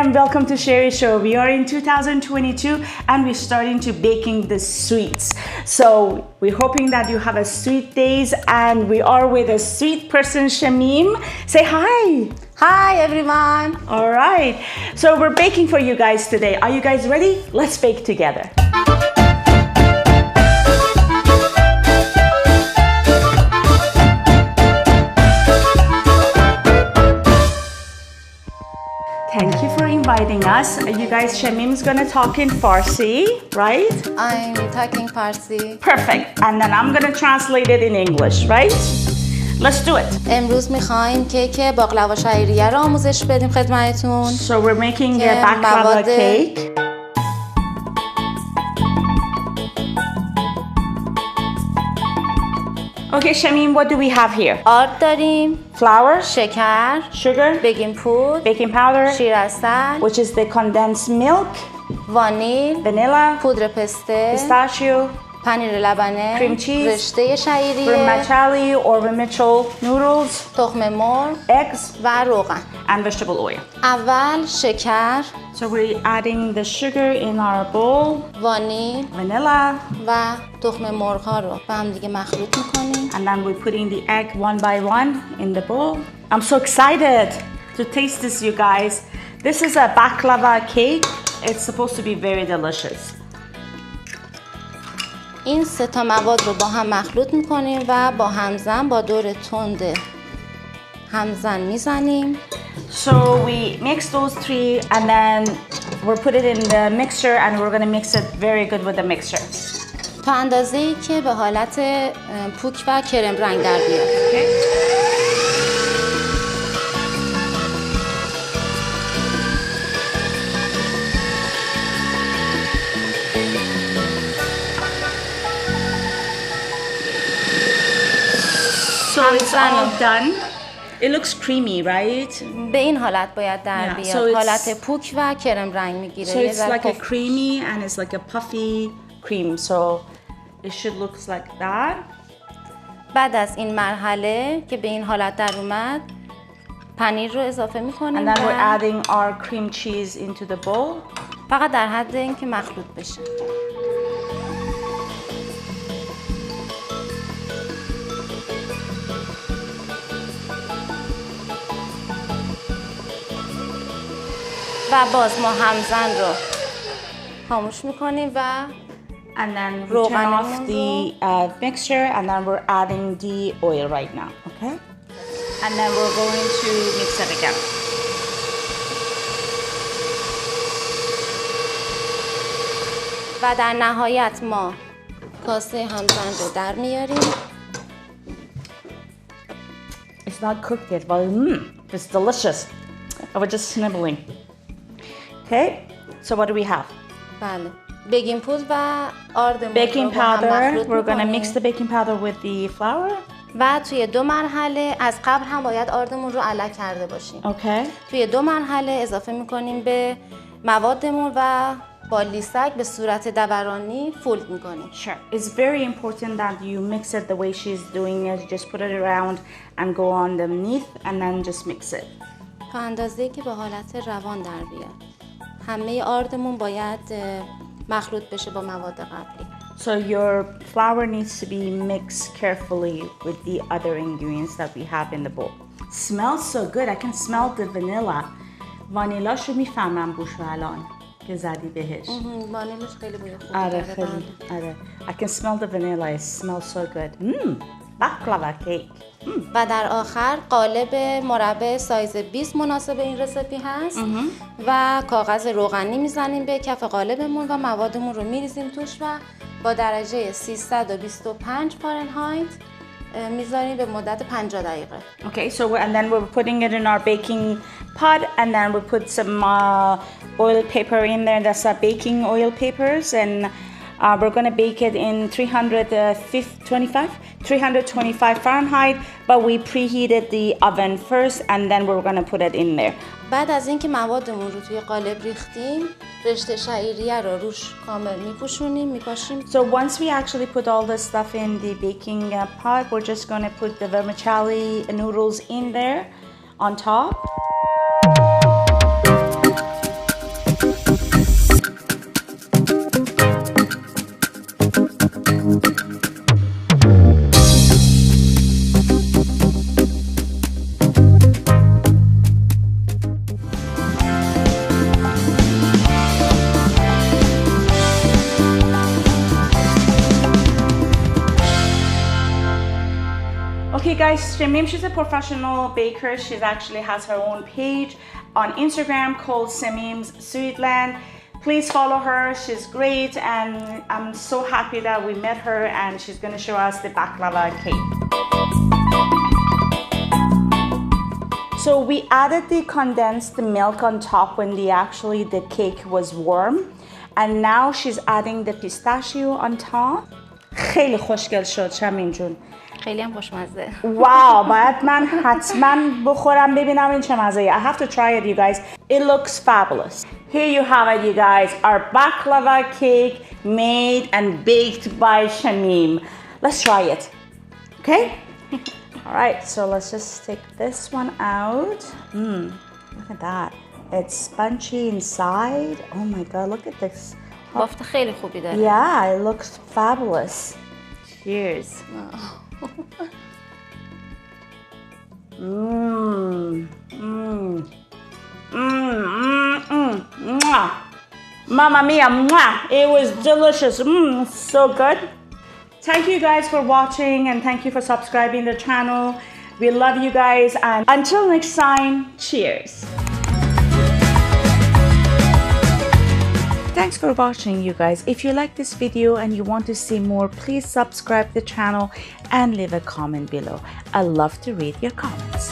and welcome to Sherry Show. We are in 2022 and we're starting to baking the sweets. So we're hoping that you have a sweet days, and we are with a sweet person, Shamim. Say hi. Hi everyone. All right. So we're baking for you guys today. Are you guys ready? Let's bake together. Thank you for inviting us. You guys, Shamim's gonna talk in Farsi, right? I'm talking Farsi. Perfect. And then I'm gonna translate it in English, right? Let's do it. امروز می‌خوایم کیک باقلوا شعیریه رو آموزش بدیم خدمتتون. So we're making a baklava cake. Okay, Shamim, what do we have here? آرد داریم، Flour, شکر، sugar, بیکینگ پودر، baking powder, شیر عسل، which is the condensed milk, وانیل، vanilla, پودر پسته، pistachio, پنیر لبنه، cream cheese، رشته شعیریه، vermicelli or vermicelli noodles, تخم مرغ eggs, و روغن. and vegetable oil. اول شکر، So we're adding the sugar in our bowl, وانیل vanilla, و تخم مرغ ها رو به هم دیگه مخلوط می‌کنیم. and then we're putting the egg one by one in the bowl. I'm so excited to taste this, you guys. This is a baklava cake. It's supposed to be very delicious. این سه تا مواد رو با هم مخلوط می‌کنیم و با همزن با دور تند همزن میزنیم. So we mix those three and then we'll put it in the mixer and we're gonna mix it very good with the mixer. تا اندازه‌ای که به حالت پوک و کرم رنگ در بیاد. Okay. So it's all done. It looks creamy, right? به این حالت باید در Yeah, بیاد. so it's- حالت پوک و کرم رنگ میگیره. So it's like a creamy and it's like a puffy cream. So it should look like that. بعد از این مرحله که به این حالت در اومد پنیر رو اضافه میکنیم And then we're و adding our cream cheese into the bowl. فقط در حد اینکه مخلوط بشه. و باز ما همزن رو خاموش میکنیم و And then we turn off the mixture and then we're adding the oil right now, okay? And then we're going to mix it again. و در نهایت ما کاسه همزن رو در میاریم. It's not cooked yet, but it's delicious. I was just snibbling. Okay, so what do we have? بله. بیکینگ پودر و آرد مرغ Baking رو با هم powder. مخلوط We're gonna می‌کنیم. mix the baking powder with the flour. و توی دو مرحله از قبل هم باید آردمون رو علک کرده باشیم. Okay. توی دو مرحله اضافه میکنیم به موادمون و با لیسک به صورت دورانی فولد میکنیم. Sure. It's very important that you mix it the way she's doing it. Just put it around and go underneath and then just mix it. تا اندازه‌ای که به حالت روان در بیاد. همه آردمون باید مخلوط بشه با مواد قبلی. So your flour needs to be mixed carefully with the other ingredients that we have in the bowl. Smells so good. I can smell the vanilla. Vanilla شو میفهمم بوشو الان که زدی بهش. وانیلش خیلی بوی خوبی آره داره. خیلی. آره. I can smell the vanilla. It smells so good. Baklava cake. و در آخر قالب مربع سایز 20 مناسب این رسیپی هست و کاغذ روغنی میزنیم به کف قالبمون و موادمون رو میریزیم توش و با درجه 325 فارنهایت میذاریم به مدت 50 دقیقه. Okay, so and then we're putting it in our baking pot, and then we put some oil paper in there. That's baking oil papers, and we're gonna bake it in 325 Fahrenheit. But we preheated the oven first, and then we're gonna put it in there. بعد از اینکه موادمون رو توی قالب ریختیم رشته شعیریه رو روش کامل میپاشیم. So once we actually put all the stuff in the baking pot, we're just gonna put the vermicelli noodles in there on top. you guys, Shamim, she's a professional baker. She actually has her own page on Instagram called Shamim's Sweetland. Please follow her. She's great, and I'm so happy that we met her, and she's going to show us the baklava cake. So we added the condensed milk on top when the cake was warm, and now she's adding the pistachio on top. خیلی خوشگل شد شمیم جون. خیلی هم خوشمزه. واو، باید من حتما بخورم ببینم این چه مزه‌ای. I have to try it, you guys. It looks fabulous. Here you have it, you guys. Our baklava cake made and baked by Shamim. Let's try it. Okay? All right, so let's just take this one out. Look at that. It's spongy inside. Oh my God, look at this. بافت خیلی خوبی داره. Yeah, it looks fabulous. Cheers. Mamma mia, it was delicious. So good. Thank you guys for watching, and thank you for subscribing the channel. We love you guys, and until next time, cheers. Thanks for watching, you guys. If you like this video and you want to see more, please subscribe the channel and leave a comment below. I love to read your comments.